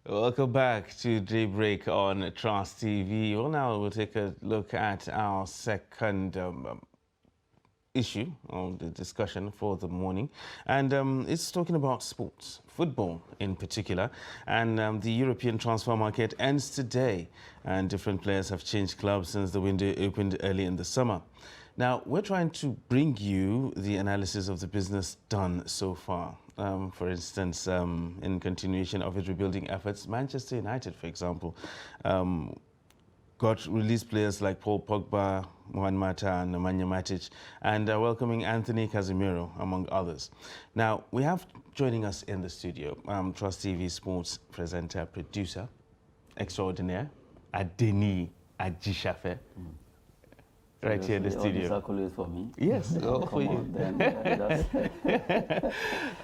Welcome back to Daybreak on Trust TV. Well, now we'll take a look at our second issue of the discussion for the morning. And it's talking about sports, football in particular. And the European transfer market ends today. And different players have changed clubs since the window opened early in the summer. Now, we're trying to bring you the analysis of the business done so far. For instance, in continuation of its rebuilding efforts, Manchester United, for example, got released players like Paul Pogba, Juan Mata, and Nemanja Matic, and welcoming Anthony Casemiro, among others. Now, we have joining us in the studio, Trust TV sports presenter, producer, extraordinaire, Adeni Ajishafe. Right here in the studio. All these accolades for me? Yes, all for you. Then,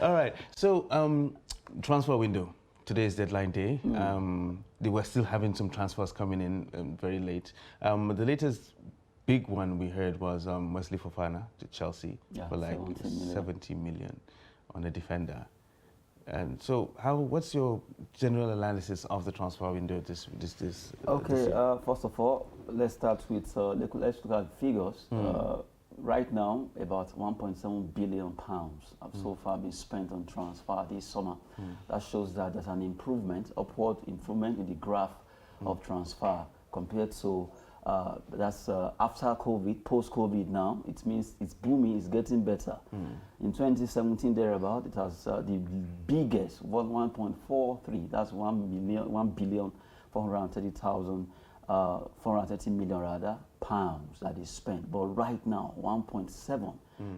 all right. So, transfer window. Today is deadline day. They were still having some transfers coming in very late. The latest big one we heard was Wesley Fofana to Chelsea for like 70 million on a defender. And so, what's your general analysis of the transfer window this Okay, first of all, let's start with, let's look at figures. Right now, about 1.7 billion pounds have so far been spent on transfer this summer. That shows that there's an upward improvement in the graph of transfer compared to that's after COVID, post-COVID now. It means it's booming, it's getting better. In 2017, thereabout, it has the biggest, 1.43, that's 430 million rather, pounds that is spent. But right now, 1.7,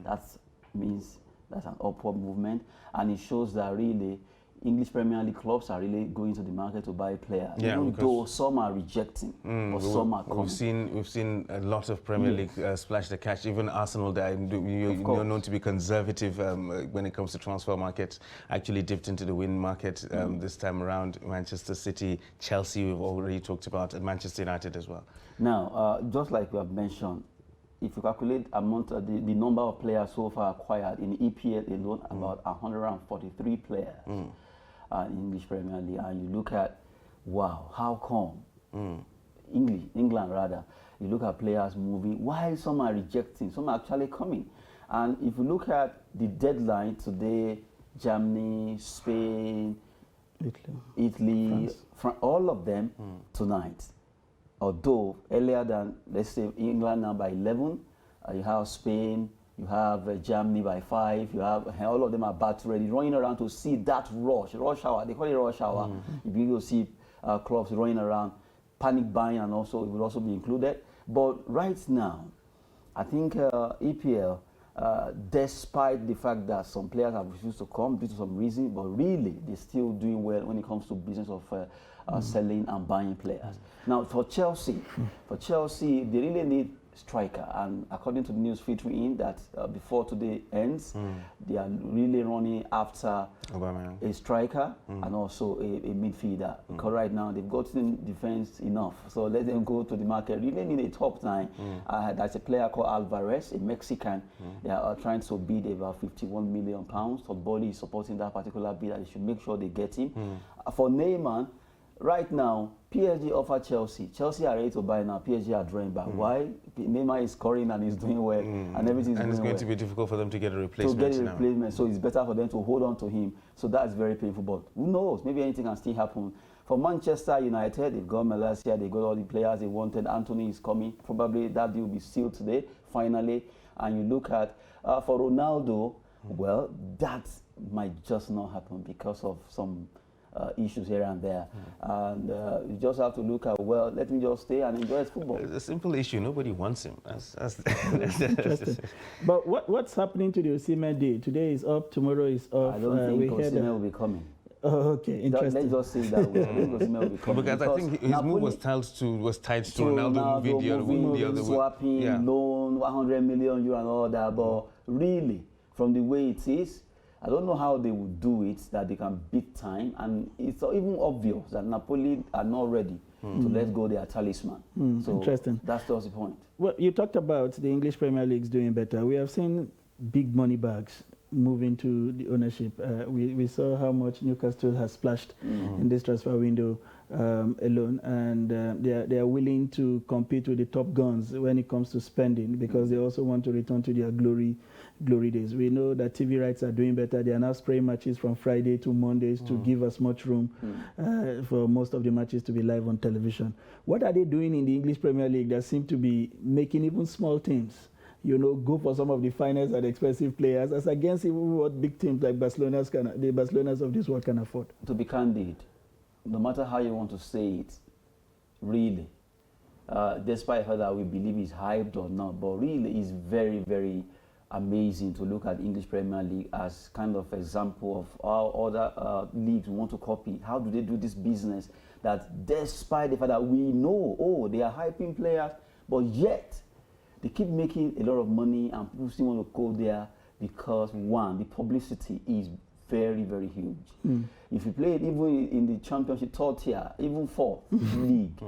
that means that's an upward movement. And it shows that really English Premier League clubs are really going to the market to buy players. Yeah, even though some are rejecting, but some are coming. We've seen a lot of Premier League splash the cash. Even Arsenal, that you're known to be conservative when it comes to transfer markets, actually dipped into the win market this time around. Manchester City, Chelsea, we've already talked about, and Manchester United as well. Now, just like we have mentioned, if you calculate the number of players so far acquired in EPL alone, about 143 players. English Premier League, and you look at, wow, how come England rather, you look at players moving, why some are rejecting, some are actually coming. And if you look at the deadline today, Germany, Spain, Italy, France, all of them tonight. Although earlier than, let's say, England now by 11, you have Spain, you have Germany by 5, you have all of them are battle ready, running around to see that rush hour, they call it rush hour. You begin to see clubs running around, panic buying, and also it will also be included. But right now, I think EPL, despite the fact that some players have refused to come due to some reason, but really they're still doing well when it comes to business of selling and buying players. Now for Chelsea, they really need striker, and according to the news filtering in that before today ends, they are really running after a striker and also a midfielder, because right now they've gotten defense enough, so let them go to the market. Really need a top line. There's a player called Alvarez, a Mexican. They are trying to bid about 51 million pounds. So Body is supporting that particular bid, and they should make sure they get him. For Neymar, right now, PSG offer Chelsea. Chelsea are ready to buy now. PSG are drawing back. Why? Neymar is scoring and he's doing well, and everything's and it's going to be difficult for them to get a replacement. So it's better for them to hold on to him. So that's very painful. But who knows? Maybe anything can still happen. For Manchester United, they've got Malaysia, they got all the players they wanted. Anthony is coming. Probably that deal will be sealed today, finally. And you look at for Ronaldo, well, that might just not happen because of some issues here and there, and you just have to look at, well, let me just stay and enjoy football. It's a simple issue. Nobody wants him. That's interesting. But what's happening to the Osimhen deal? Today is up, tomorrow is off. I don't think Osimhen will be coming. Oh, okay, interesting. Let's just say that way. I think Osimhen will be coming. Because I think his move was tied to Ronaldo moving the other way. Swapping, loan, 100 million euro and all that. But really, from the way it is, I don't know how they would do it, that they can beat time. And it's even obvious that Napoli are not ready to let go their talisman. So interesting. That's just the point. Well, you talked about the English Premier Leagues doing better. We have seen big money bags move into the ownership. We saw how much Newcastle has splashed in this transfer window alone, and they are willing to compete with the top guns when it comes to spending, because they also want to return to their glory days. We know that TV rights are doing better. They are now spraying matches from Friday to Mondays to give us much room for most of the matches to be live on television. What are they doing in the English Premier League that seem to be making even small teams, go for some of the finest and expensive players, as against even what big teams like the Barcelonas of this world can afford? To be candid, no matter how you want to say it, really, despite whether we believe he's hyped or not, but really it's very, very amazing to look at the English Premier League as kind of example of how other leagues want to copy. How do they do this business that despite the fact that we know, they are hyping players, but yet they keep making a lot of money and people still want to go there because, one, the publicity is very, very huge. If you play it even in the championship, third tier, even fourth league,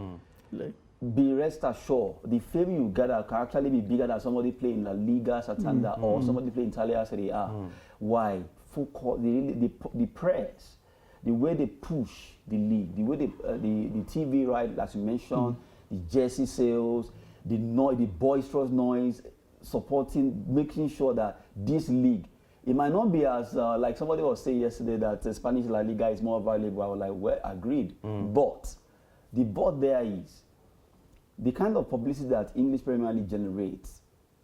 be rest assured, the fame you gather can actually be bigger than somebody playing La Liga Santander or somebody playing Italia Serie A. Why? Focus, the press, the way they push the league, the way the TV right, as you mentioned, the jersey sales, the noise, the boisterous noise, supporting, making sure that this league, it might not be as, like somebody was saying yesterday, that Spanish La Liga is more valuable. I was like, well, agreed. But the but there is, the kind of publicity that English Premier League generates,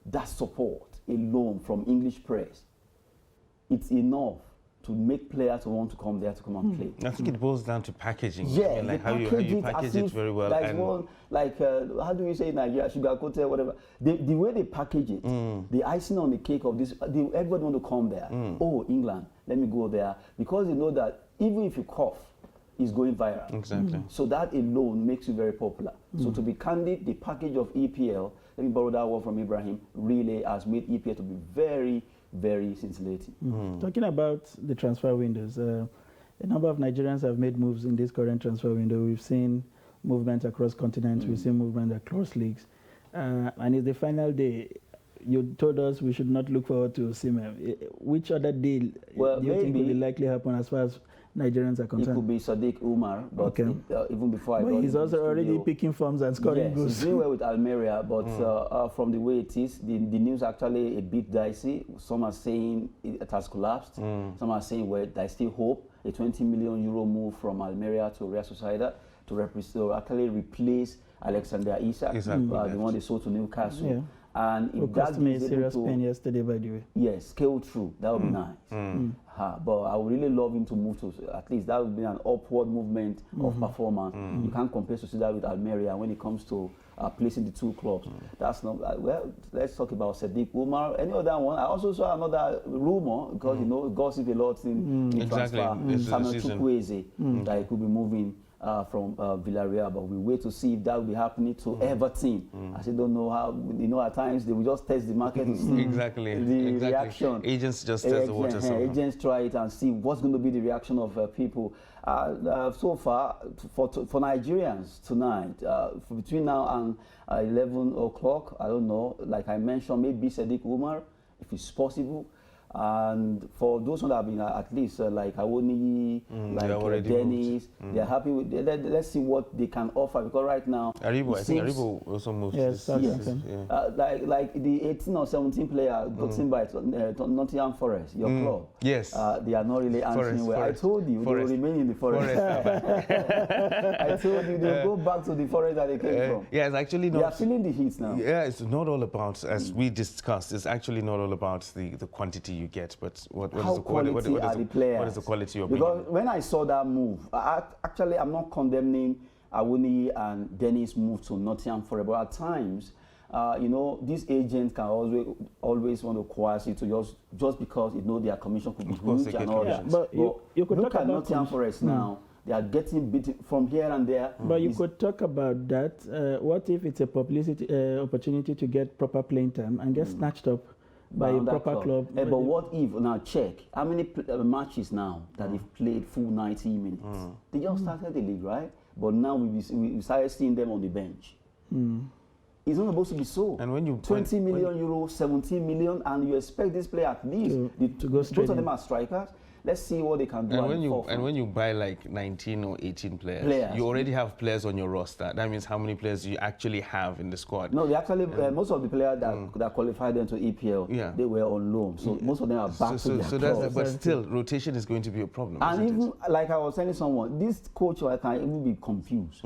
that support alone from English press, it's enough to make players want to come there to come and play. I think it boils down to packaging. Yeah, like how you package it very well. Like one, how do we say in Nigeria, sugar coated, whatever. The way they package it, the icing on the cake of this, everybody want to come there. Oh, England, let me go there. Because they know that even if you cough, it's going viral. Exactly. So that alone makes you very popular. So to be candid, the package of EPL, let me borrow that word from Ibrahim, really has made EPL to be very, very scintillating. Talking about the transfer windows, a number of Nigerians have made moves in this current transfer window. We've seen movement across continents, we've seen movement across leagues, and it's the final day. You told us we should not look forward to Osimhen. Which other deal do you think will likely happen as far as Nigerians are concerned? It could be Sadiq Umar, but even before I got he's also already picking forms and scoring goals. He's doing well with Almeria, but from the way it is, the news actually a bit dicey. Some are saying it has collapsed. Some are saying, well, there's still hope. A 20 million euro move from Almeria to Real Sociedad to actually replace Alexander Isak, the one they sold to Newcastle. Yeah. And if cost me a serious pain yesterday, by the way. Yes, scale through. That would be nice. But I would really love him to move to, at least that would be an upward movement of performance. You can't compare Sociedad with Almeria when it comes to placing the two clubs. That's not, well, let's talk about Sadiq Umar. Any other one? I also saw another rumor, because gossip a lot in transfer. Samuel Chukwueze, that he could be moving from Villarreal, but we wait to see if that will be happening to Everton. I still don't know how, at times they will just test the market to see the reaction. Agents just test the water. Agents try it and see what's going to be the reaction of people. So far, for Nigerians tonight, between now and 11 o'clock, I don't know, like I mentioned, maybe Sadiq Umar, if it's possible. And for those who have been at least like Awoni, like Dennis, they're happy with. Let's see what they can offer, because right now Aribo, I think Aribo also moved. Yes, like the 18 or 17 player got seen by Nottingham Forest, your club. Yes, they are not really answering well. I told you they will remain in the forest. I told you they'll go back to the forest that they came from. Yeah, it's actually not. They are feeling the heat now. Yeah, it's not all about, as we discussed, it's actually not all about the quantity you get, but what is the quality? What is the quality you're bringing? Because when I saw that move, actually I'm not condemning Awoni and Dennis' move to Nottingham Forest, but at times, these agents can always want to coerce you to just because their commission could be huge and all that. But you could look talk at about Nottingham Forest now. They are getting beaten from here and there. But you could talk about that. What if it's a publicity opportunity to get proper playing time and get snatched up by a proper club? But what if, now check, how many matches now that they've played full 90 minutes? They just started the league, right? But now we started seeing them on the bench. It's not supposed to be so. And when you 20 million euro, 17 million, and you expect this player at least to go straight both of in. them are strikers. Let's see what they can do. And when you buy like 19 or 18 players, you already have players on your roster. That means how many players you actually have in the squad. No, they actually most of the players that qualified them to EPL, they were on loan. So most of them are back to their clubs. But still, rotation is going to be a problem. And even like I was telling someone, this coach can even be confused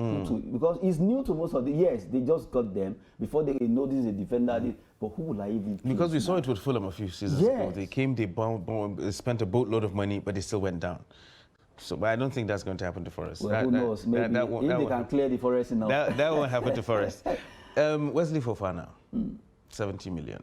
because he's new to most of the. Yes, they just got them before they know this is a defender. But who will I even? Because we saw it with Fulham a few seasons ago. They came, they spent a boatload of money, but they still went down. So, but I don't think that's going to happen to Forest. Well, who knows? Maybe if they can clear the Forest enough. That won't happen to Forest. Wesley Fofana, 70 million.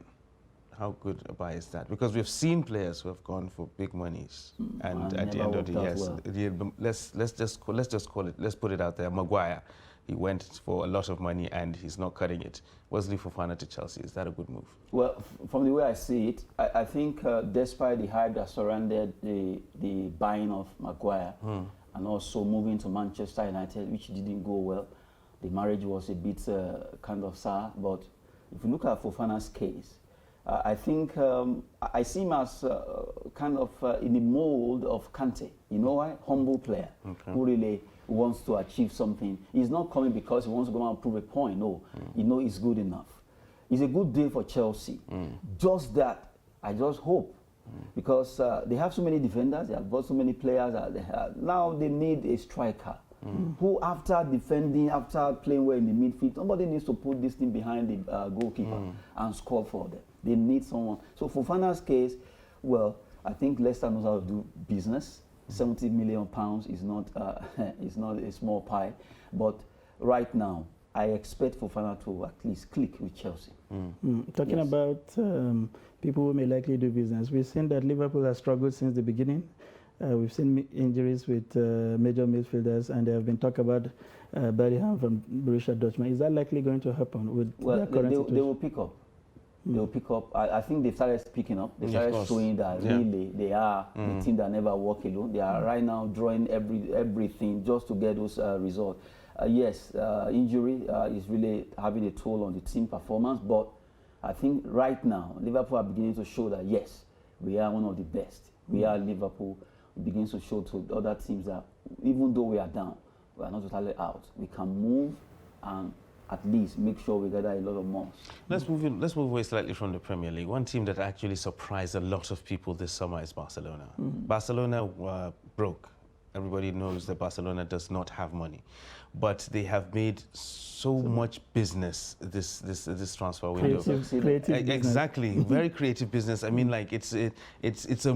How good a buy is that? Because we've seen players who have gone for big monies, and at the end of the year, let's just call it. Let's put it out there. Maguire, he went for a lot of money and he's not cutting it. Wesley Fofana to Chelsea, is that a good move? Well, from the way I see it, I think despite the hype that surrounded the buying of Maguire and also moving to Manchester United, which didn't go well, the marriage was a bit kind of sour. But if you look at Fofana's case, I think I see him as kind of in the mold of Kante. You know why? Humble player who really wants to achieve something. He's not coming because he wants to go and prove a point. No, you know he's good enough. It's a good deal for Chelsea. Just that, I just hope, because they have so many defenders, they have got so many players. Now they need a striker who, after defending, after playing well in the midfield, somebody needs to put this thing behind the goalkeeper and score for them. They need someone. So for Fofana's case, well, I think Leicester knows how to do business. £70 million is not is not a small pie, but right now I expect Fofana to at least click with Chelsea. Talking about people who may likely do business, we've seen that Liverpool has struggled since the beginning. We've seen injuries with major midfielders, and there have been talk about Bellingham from Borussia Dortmund. Is that likely going to happen with their current situation? They will pick up. They'll pick up. I think they started picking up. They started showing that really they are the team that never walk alone. They are right now drawing everything just to get those results. Yes, injury is really having a toll on the team performance, but I think right now Liverpool are beginning to show that yes, we are one of the best. We are Liverpool. It begins to show to other teams that even though we are down, we are not totally out. We can move and at least make sure we gather a lot of months. Let's move away slightly from the Premier League. One team that actually surprised a lot of people this summer is Barcelona. Barcelona were broke. Everybody knows that Barcelona does not have money, but they have made so much business this transfer window. Creative exactly, very creative business. I mean, like it's a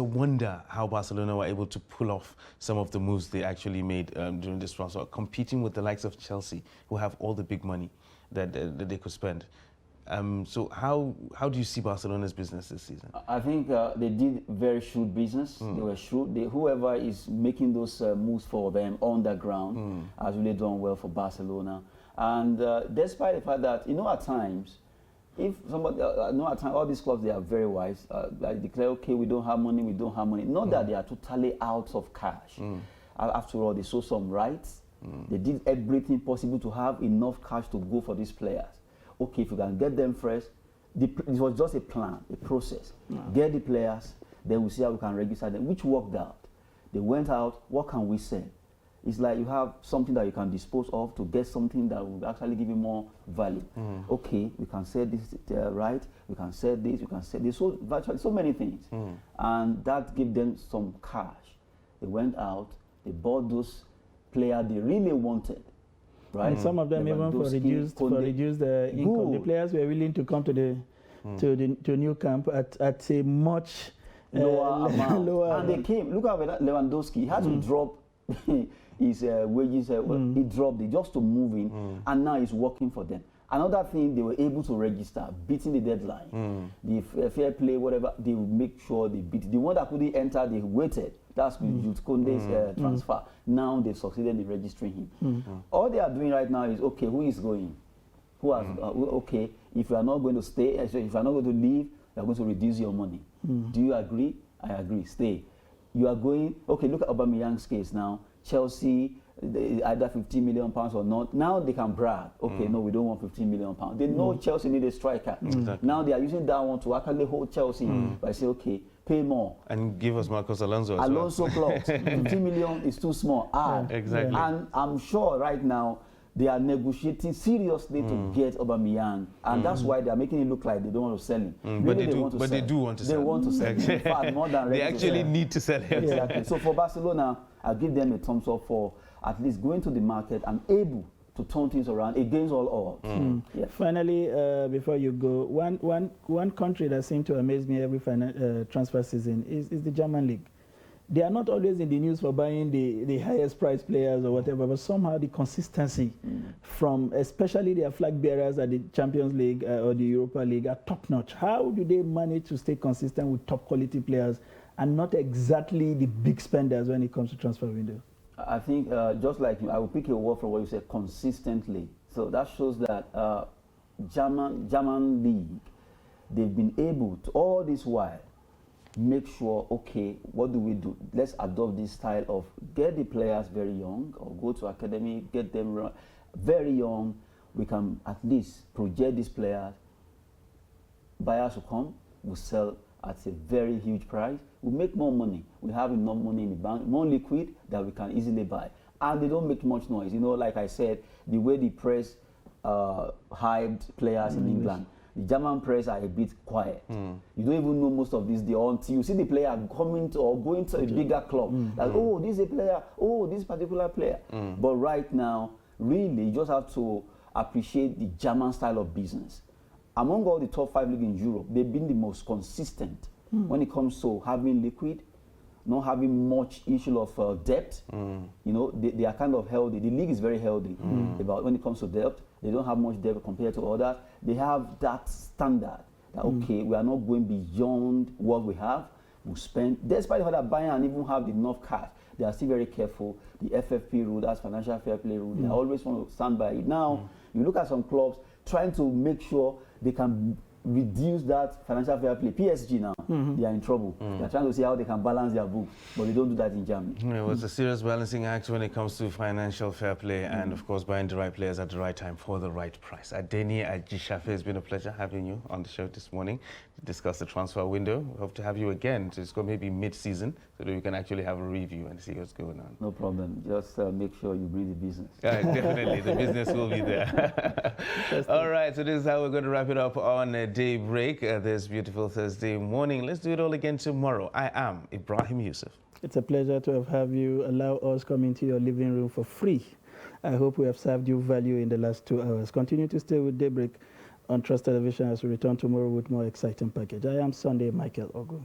wonder how Barcelona were able to pull off some of the moves they actually made during this transfer, competing with the likes of Chelsea, who have all the big money that they could spend. So how do you see Barcelona's business this season? I think they did very shrewd business. They were shrewd. Whoever is making those moves for them on the ground has really done well for Barcelona. And despite the fact that, you know, at times, if somebody, at times, all these clubs, they are very wise. They declare, okay, we don't have money, we don't have money. Not that they are totally out of cash. After all, they sold some rights. They did everything possible to have enough cash to go for these players. Okay, if you can get them first, it was just a plan, a process. Get the players, then we'll see how we can register them, which worked out. They went out, what can we sell? It's like you have something that you can dispose of to get something that will actually give you more value. Okay, we can sell this right, we can sell this, we can sell this. So virtually so many things. And that gave them some cash. They went out, they bought those players they really wanted. Right? And some of them even for reduced income. The players were willing to come to the new camp at a much lower amount. And they came. Look at Lewandowski. He had to drop his wages. He dropped it just to move in, and now he's working for them. Another thing, they were able to register, beating the deadline. The fair play, whatever, they would make sure they beat. The one that couldn't enter, they waited. That's with Jules Koundé's transfer. Now they've succeeded in registering him. All they are doing right now is, okay, who is going? Who has, okay, if you are not going to stay, if you are not going to leave, you are going to reduce your money. Do you agree? I agree, stay. You are going, okay, look at Aubameyang's case now. Chelsea, either 15 million pounds or not. Now they can brag. Okay, no, we don't want 15 million pounds. They know Chelsea need a striker. Exactly. Now they are using that one to actually hold Chelsea by saying, okay, pay more. And give us Marcos Alonso as Alonso clause. 15 million is too small. Exactly. And I'm sure right now they are negotiating seriously to get Aubameyang, and that's why they are making it look like they don't want to sell him. But Really, they do. want to But sell they do want to sell. They want to sell him. In fact, more than They ready to actually sell. need to sell him. Exactly. So for Barcelona, I'll give them a thumbs up for at least going to the market and able to turn things around against all odds. Yeah. Finally, before you go, one country that seems to amaze me every transfer season is the German league. They are not always in the news for buying the highest priced players or whatever, but somehow the consistency from especially their flag bearers at the Champions League or the Europa League are top notch. How do they manage to stay consistent with top quality players and not exactly the big spenders when it comes to transfer window? I think just like you, I will pick a word from what you said, consistently. So that shows that German league, they've been able to all this while make sure, okay, what do we do? Let's adopt this style of get the players very young or go to academy, get them very young. We can at least project these players. Buyers will come, will sell at a very huge price. We make more money. We have enough money in the bank, more liquid that we can easily buy. And they don't make much noise. You know, like I said, the way the press hyped players in England, the German press are a bit quiet. You don't even know most of this until you see the player coming to or going to a bigger club. Like, oh, this is a player, oh, this particular player. But right now, really, you just have to appreciate the German style of business. Among all the top 5 leagues in Europe, they've been the most consistent when it comes to having liquid, not having much issue of debt. You know, they are kind of healthy. The league is very healthy about when it comes to debt. They don't have much debt compared to others. They have that standard that, okay, we are not going beyond what we have. We spend, despite the fact that Bayern even have enough cash, they are still very careful. The FFP rule, that's financial fair play rule, they always want to stand by it. Now, you look at some clubs trying to make sure they can reduce that financial fair play. PSG now, they are in trouble. They are trying to see how they can balance their books, but they don't do that in Germany. It was a serious balancing act when it comes to financial fair play and, of course, buying the right players at the right time for the right price. Adeni Ajishafe, it's been a pleasure having you on the show this morning to discuss the transfer window. We hope to have you again to discuss maybe mid-season so that we can actually have a review and see what's going on. No problem. Just make sure you bring the business. Definitely, the business will be there. All right, so this is how we're going to wrap it up on Daybreak this beautiful Thursday morning. Let's do it all again tomorrow. I am Ibrahim Yusuf. It's a pleasure to have you allow us come into your living room for free. I hope we have served you value in the last 2 hours. Continue to stay with Daybreak on Trust Television as we return tomorrow with more exciting package. I am Sunday Michael Ogu.